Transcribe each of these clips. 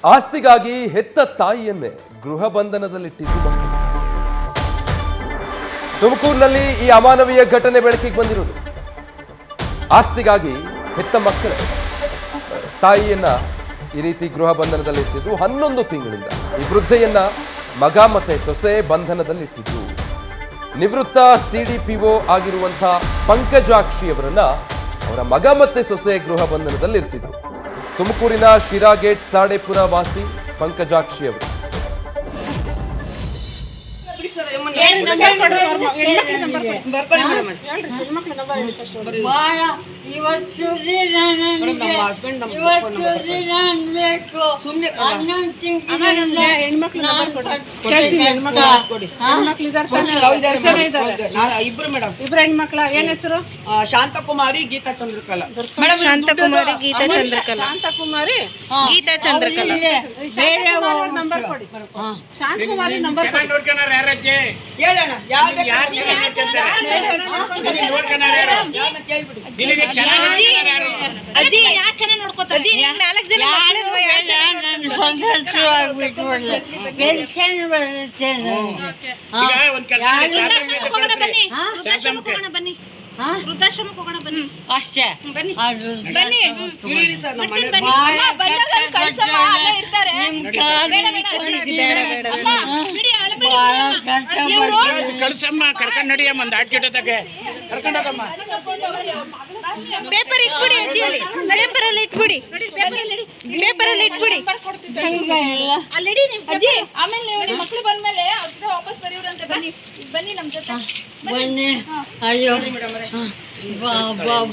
ಆಸ್ತಿಗಾಗಿ ಹೆತ್ತ ತಾಯಿಯನ್ನೇ ಗೃಹ ಬಂಧನದಲ್ಲಿಟ್ಟಿದ್ದು ಮಕ್ಕಳು. ತುಮಕೂರಿನಲ್ಲಿ ಈ ಅಮಾನವೀಯ ಘಟನೆ ಬೆಳಕಿಗೆ ಬಂದಿರೋದು. ಆಸ್ತಿಗಾಗಿ ಹೆತ್ತ ಮಕ್ಕಳೇ ತಾಯಿಯನ್ನ ಈ ರೀತಿ ಗೃಹ ಬಂಧನದಲ್ಲಿರಿಸಿದ್ದು. 11 ತಿಂಗಳಿಂದ ಈ ವೃದ್ಧೆಯನ್ನ ಮಗ ಮತ್ತೆ ಸೊಸೆ ಬಂಧನದಲ್ಲಿಟ್ಟಿದ್ದು. ನಿವೃತ್ತ ಸಿಡಿಪಿಒ ಆಗಿರುವಂತಹ ಪಂಕಜಾಕ್ಷಿ ಅವರನ್ನ ಅವರ ಮಗ ಮತ್ತೆ ಸೊಸೆ ಗೃಹ ಬಂಧನದಲ್ಲಿರಿಸಿದ್ರು. ತುಮಕೂರಿನ ಶಿರಾಗೇಟ್ ಸಾಡೆಪುರ ವಾಸಿ ಪಂಕಜಾಕ್ಷಿ ಅವರು. ಇಬ್ರು ಹೆಣ್ಮಕ್ಳ ಏನ್ ಹೆಸರು? ಶಾಂತಕುಮಾರಿ ಗೀತಾ ಚಂದ್ರಕಲಾ. ಶಾಂತಕುಮಾರಿ ಗೀತಾ ಚಂದ್ರಕಲಾ. ಶಾಂತಕುಮಾರಿ ಗೀತಾ ಚಂದ್ರಕಲಾ. ನಂಬರ್ ಕೊಡಿ. ಶಾಂತಕುಮಾರಿ ನಂಬರ್ ಹೇಳೋಣ ಅಜ್ಜಿ ಯಾರು ಚೆನ್ನಾಗಿ ನೋಡ್ಕೋತಾರೆ? ಬನ್ನಿ ವೃದ್ಧಾಶ್ರಮಕ್ಕೆ ಹೋಗೋಣ ಬನ್ನಿ. ಅಷ್ಟೇ ಬನ್ನಿ ಬನ್ನಿ ಕಳ್ಸಮ್ಮ, ಕರ್ಕೊಂಡು ನಡಿಯಮ್ಮ, ಒಂದು ಆಟ ಗಿಡದಾಗೆ ಕರ್ಕೊಂಡು ಹೋಗಮ್ಮ. ಪೇಪರ್ ಇಟ್ಬಿಡಿ ಅಜ್ಜಿಯಲ್ಲಿ, ಪೇಪರಲ್ಲಿ ಇಟ್ಬಿಡಿ, ಪೇಪರಲ್ಲಿ ಇಟ್ಬಿಡಿ. ಅಲ್ಲಿ ಅಜ್ಜಿ, ಆಮೇಲೆ ನಿಮ್ಮ ಮಕ್ಕಳು ಬಂದ್ಮೇಲೆ ಅವ್ರ ವಾಪಸ್ ಬರೆಯೋರಂತೆ. ಬನ್ನಿ ಬನ್ನಿ ನಮ್ಮ ಜೊತೆ ಬನ್ನಿ. ಅಯ್ಯೋ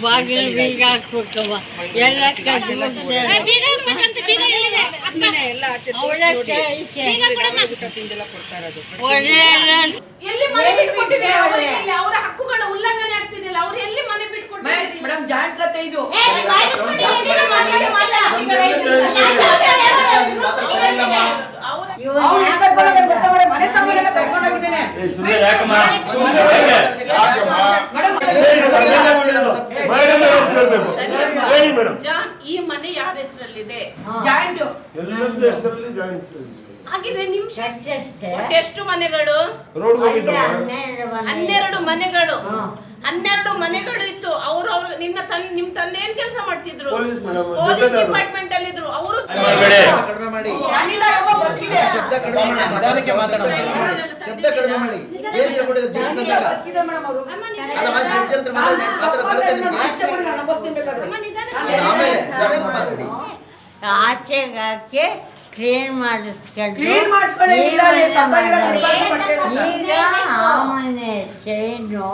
ಬಾಗಿಲು ಬೀಗ ಹಾಕ್ಬೇಕವ್ವ, ಎಲ್ಲ ಅವರ ಹಕ್ಕುಗಳ ಉಲ್ಲಂಘನೆ ಆಗ್ತಿದೆಯಲ್ಲ, ಅವ್ರು ಎಲ್ಲಿ ಮನೆ ಬಿಟ್ಕೊಟ್ಟಿದ್ದಾರೆ ಮೇಡಮ್? ಜಾಯಿಂಟ್ ಕತೆ ಇದು. ಮನೆ ಸಾಮಾನೆಲ್ಲ ಕರ್ಕೊಂಡು ಹೋಗಿದ್ದೇನೆ. ಜಾನ್, ಈ ಮನೆ ಯಾರ ಹೆಸರಲ್ಲಿದೆ? ಜಾಯಿಂಟ್ ಹಾಗಿದ್ರೆ ನಿಮಿಷ ಎಷ್ಟು ಮನೆಗಳು? 12 ಮನೆಗಳು. 12 ಮನೆಗಳು ಇತ್ತು. ಅವರು ನಿಮ್ ತಂದೆ ಏನ್ ಕೆಲಸ ಮಾಡ್ತಿದ್ರು? ಪೊಲೀಸ್ ಡಿಪಾರ್ಟ್ಮೆಂಟ್ ಅಲ್ಲಿ ಇದ್ರು. ಅವರು ಶಬ್ದ ಕಡಿಮೆ ಮಾಡಿ. ಏನ್ ತಿಳ್ಕೊಂಡಿದ್ರೆ ಆಚೆಗೆ ಹಾಕಿ ಕ್ಲೀನ್ ಮಾಡಿಸ್ಕೊಂಡು ಈಗ ಆ ಮನೆ ಚೈನು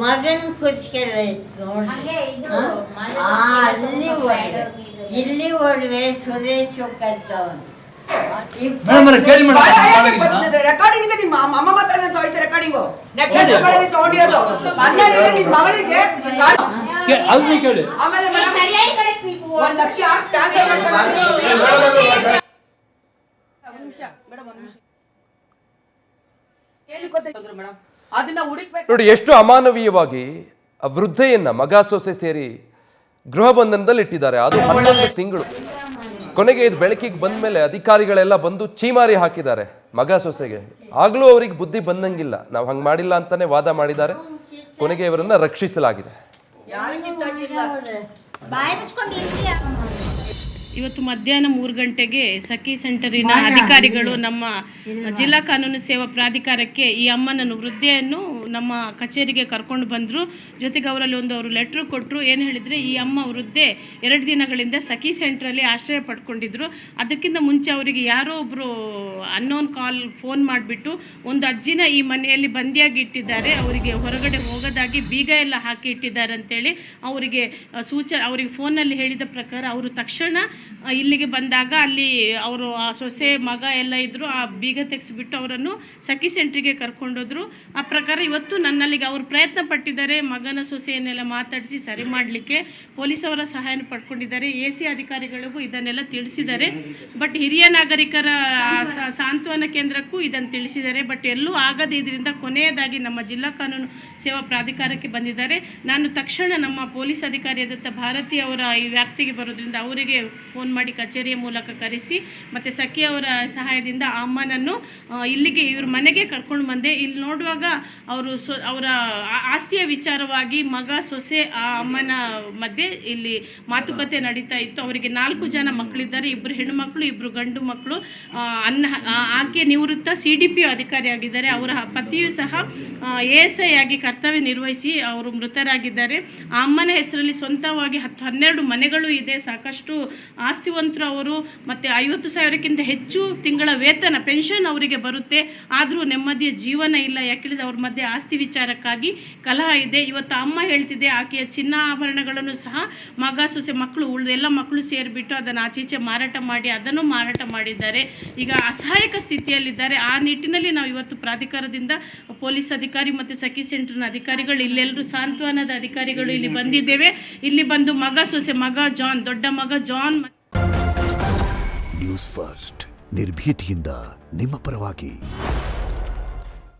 ಮಗನ ಕುಚ್ಕೆಲ್ಲ ಇತ್ತು. ಇಲ್ಲಿ ಒಡವೆ ಸುರೇಶ್ ಕತ್ತವನು. ರೆಕಾರ್ಡಿಂಗ್ ಇದೆ. ನಿಮ್ಮ ಅಮ್ಮ ಮಾತಾಡೋದು ಐತೆ ರೆಕಾರ್ಡಿಂಗು. ತಗೊಂಡಿರೋದು ನಿಮ್ಮ ಮಗಳಿಗೆ. ಆಮೇಲೆ 1 ಲಕ್ಷ ಟ್ರಾನ್ಸ್ಫರ್ ಮೇಡಮ್. ಅದನ್ನ ಹುಡುಕ್ಬೇಕು ನೋಡಿ, ಎಷ್ಟು ಅಮಾನವೀಯವಾಗಿ ಆ ವೃದ್ಧೆಯನ್ನ ಮಗ ಸೊಸೆ ಸೇರಿ ಗೃಹ ಬಂಧನದಲ್ಲಿ ಇಟ್ಟಿದ್ದಾರೆ. ಅದು 11 ತಿಂಗಳು. ಕೊನೆಗೆ ಇದು ಬೆಳಕಿಗೆ ಬಂದ ಮೇಲೆ ಅಧಿಕಾರಿಗಳೆಲ್ಲ ಬಂದು ಚೀಮಾರಿ ಹಾಕಿದ್ದಾರೆ ಮಗ ಸೊಸೆಗೆ. ಆಗ್ಲೂ ಅವ್ರಿಗೆ ಬುದ್ಧಿ ಬಂದಂಗಿಲ್ಲ. ನಾವು ಹಂಗೆ ಮಾಡಿಲ್ಲ ಅಂತಾನೆ ವಾದ ಮಾಡಿದ್ದಾರೆ. ಕೊನೆಗೆ ಇವರನ್ನ ರಕ್ಷಿಸಲಾಗಿದೆ. ಇವತ್ತು ಮಧ್ಯಾಹ್ನ 3 ಗಂಟೆಗೆ ಸಖಿ ಸೆಂಟರಿನ ಅಧಿಕಾರಿಗಳು ನಮ್ಮ ಜಿಲ್ಲಾ ಕಾನೂನು ಸೇವಾ ಪ್ರಾಧಿಕಾರಕ್ಕೆ ಈ ಅಮ್ಮನನ್ನು, ವೃದ್ಧೆಯನ್ನು ನಮ್ಮ ಕಚೇರಿಗೆ ಕರ್ಕೊಂಡು ಬಂದರು. ಜೊತೆಗೆ ಅವರಲ್ಲಿ ಅವರು ಲೆಟ್ರ್ ಕೊಟ್ಟರು. ಏನು ಹೇಳಿದರೆ, ಈ ಅಮ್ಮ ವೃದ್ಧೆ 2 ದಿನಗಳಿಂದ ಸಖಿ ಸೆಂಟ್ರಲ್ಲಿ ಆಶ್ರಯ ಪಡ್ಕೊಂಡಿದ್ರು. ಅದಕ್ಕಿಂತ ಮುಂಚೆ ಅವರಿಗೆ ಯಾರೋ ಒಬ್ಬರು ಅನ್ನೋನ್ ಫೋನ್ ಮಾಡಿಬಿಟ್ಟು ಒಂದು ಅಜ್ಜಿನ ಈ ಮನೆಯಲ್ಲಿ ಬಂದಿಯಾಗಿ ಇಟ್ಟಿದ್ದಾರೆ, ಅವರಿಗೆ ಹೊರಗಡೆ ಹೋಗೋದಾಗಿ ಬೀಗ ಎಲ್ಲ ಹಾಕಿ ಇಟ್ಟಿದ್ದಾರೆ ಅಂತೇಳಿ ಅವರಿಗೆ ಅವರಿಗೆ ಫೋನಲ್ಲಿ ಹೇಳಿದ ಪ್ರಕಾರ ಅವರು ತಕ್ಷಣ ಇಲ್ಲಿಗೆ ಬಂದಾಗ ಅಲ್ಲಿ ಅವರು ಆ ಸೊಸೆ ಮಗ ಎಲ್ಲ ಇದ್ದರು. ಆ ಬೀಗ ತೆಗೆಸಿಬಿಟ್ಟು ಅವರನ್ನು ಸಖಿ ಸೆಂಟ್ರಿಗೆ ಕರ್ಕೊಂಡೋದ್ರು. ಆ ಪ್ರಕಾರ ಇವತ್ತು ಇವತ್ತು ನನ್ನಲ್ಲಿಗೆ ಅವರು ಪ್ರಯತ್ನ ಪಟ್ಟಿದ್ದಾರೆ ಮಗನ ಸೊಸೆಯನ್ನೆಲ್ಲ ಮಾತಾಡಿಸಿ ಸರಿ ಮಾಡಲಿಕ್ಕೆ ಪೊಲೀಸವರ ಸಹಾಯನ ಪಡ್ಕೊಂಡಿದ್ದಾರೆ. AC ಅಧಿಕಾರಿಗಳಿಗೂ ಇದನ್ನೆಲ್ಲ ತಿಳಿಸಿದ್ದಾರೆ. ಬಟ್ ಹಿರಿಯ ನಾಗರಿಕರ ಸಾಂತ್ವನ ಕೇಂದ್ರಕ್ಕೂ ಇದನ್ನು ತಿಳಿಸಿದ್ದಾರೆ. ಬಟ್ ಎಲ್ಲೂ ಆಗದೆ ಇದರಿಂದ ಕೊನೆಯದಾಗಿ ನಮ್ಮ ಜಿಲ್ಲಾ ಕಾನೂನು ಸೇವಾ ಪ್ರಾಧಿಕಾರಕ್ಕೆ ಬಂದಿದ್ದಾರೆ. ನಾನು ತಕ್ಷಣ ನಮ್ಮ ಪೊಲೀಸ್ ಅಧಿಕಾರಿಯಾದಂಥ ಭಾರತಿ ಅವರ ಈ ವ್ಯಾಪ್ತಿಗೆ ಬರೋದ್ರಿಂದ ಅವರಿಗೆ ಫೋನ್ ಮಾಡಿ ಕಚೇರಿಯ ಮೂಲಕ ಕರೆಸಿ ಮತ್ತು ಸಖಿ ಅವರ ಸಹಾಯದಿಂದ ಆ ಅಮ್ಮನನ್ನು ಇಲ್ಲಿಗೆ ಇವ್ರ ಮನೆಗೆ ಕರ್ಕೊಂಡು ಬಂದೆ. ಇಲ್ಲಿ ನೋಡುವಾಗ ಅವರ ಆಸ್ತಿಯ ವಿಚಾರವಾಗಿ ಮಗ ಸೊಸೆ ಆ ಅಮ್ಮನ ಮಧ್ಯೆ ಇಲ್ಲಿ ಮಾತುಕತೆ ನಡೀತಾ ಇತ್ತು. ಅವರಿಗೆ 4 ಜನ ಮಕ್ಕಳಿದ್ದಾರೆ, 2 ಹೆಣ್ಣು ಮಕ್ಕಳು 2 ಗಂಡು ಮಕ್ಕಳು. ಆಕೆ ನಿವೃತ್ತ CDP ಅಧಿಕಾರಿಯಾಗಿದ್ದಾರೆ. ಅವರ ಪತಿಯೂ ಸಹ ASI ಆಗಿ ಕರ್ತವ್ಯ ನಿರ್ವಹಿಸಿ ಅವರು ಮೃತರಾಗಿದ್ದಾರೆ. ಆ ಅಮ್ಮನ ಹೆಸರಲ್ಲಿ ಸ್ವಂತವಾಗಿ 10-12 ಮನೆಗಳು ಇದೆ, ಸಾಕಷ್ಟು ಆಸ್ತಿವಂತರು ಅವರು. ಮತ್ತು 50,000ಕ್ಕಿಂತ ಹೆಚ್ಚು ತಿಂಗಳ ವೇತನ ಪೆನ್ಷನ್ ಅವರಿಗೆ ಬರುತ್ತೆ. ಆದರೂ ನೆಮ್ಮದಿಯ ಜೀವನ ಇಲ್ಲ. ಯಾಕೆಂದರೆ ಅವ್ರ ಮಧ್ಯೆ ಆಸ್ತಿ ವಿಚಾರಕ್ಕಾಗಿ ಕಲಹ ಇದೆ. ಇವತ್ತು ಅಮ್ಮ ಹೇಳ್ತಿದ್ದೆ ಆಕೆಯ ಚಿನ್ನಾಭರಣಗಳನ್ನು ಸಹ ಮಗ ಸೊಸೆ ಮಕ್ಕಳು ಉಳಿದೆಲ್ಲ ಮಕ್ಕಳು ಸೇರಿಬಿಟ್ಟು ಅದನ್ನು ಆಚೀಚೆ ಮಾರಾಟ ಮಾಡಿ ಅದನ್ನು ಮಾರಾಟ ಮಾಡಿದ್ದಾರೆ. ಈಗ ಅಸಹಾಯಕ ಸ್ಥಿತಿಯಲ್ಲಿದ್ದಾರೆ. ಆ ನಿಟ್ಟಿನಲ್ಲಿ ನಾವು ಇವತ್ತು ಪ್ರಾಧಿಕಾರದಿಂದ ಪೊಲೀಸ್ ಅಧಿಕಾರಿ ಮತ್ತು ಸಖಿ ಸೆಂಟರ್ನ ಅಧಿಕಾರಿಗಳು ಇಲ್ಲೆಲ್ಲರೂ ಸಾಂತ್ವನದ ಅಧಿಕಾರಿಗಳು ಇಲ್ಲಿ ಬಂದಿದ್ದೇವೆ. ಇಲ್ಲಿ ಬಂದು ಮಗ ಸೊಸೆ, ಮಗ ಜಾನ್, ದೊಡ್ಡ ಮಗ ಜಾನ್. ನ್ಯೂಸ್ ಫಸ್ಟ್ ನಿರ್ಭೀತಿಯಿಂದ ನಿಮ್ಮ ಪರವಾಗಿ.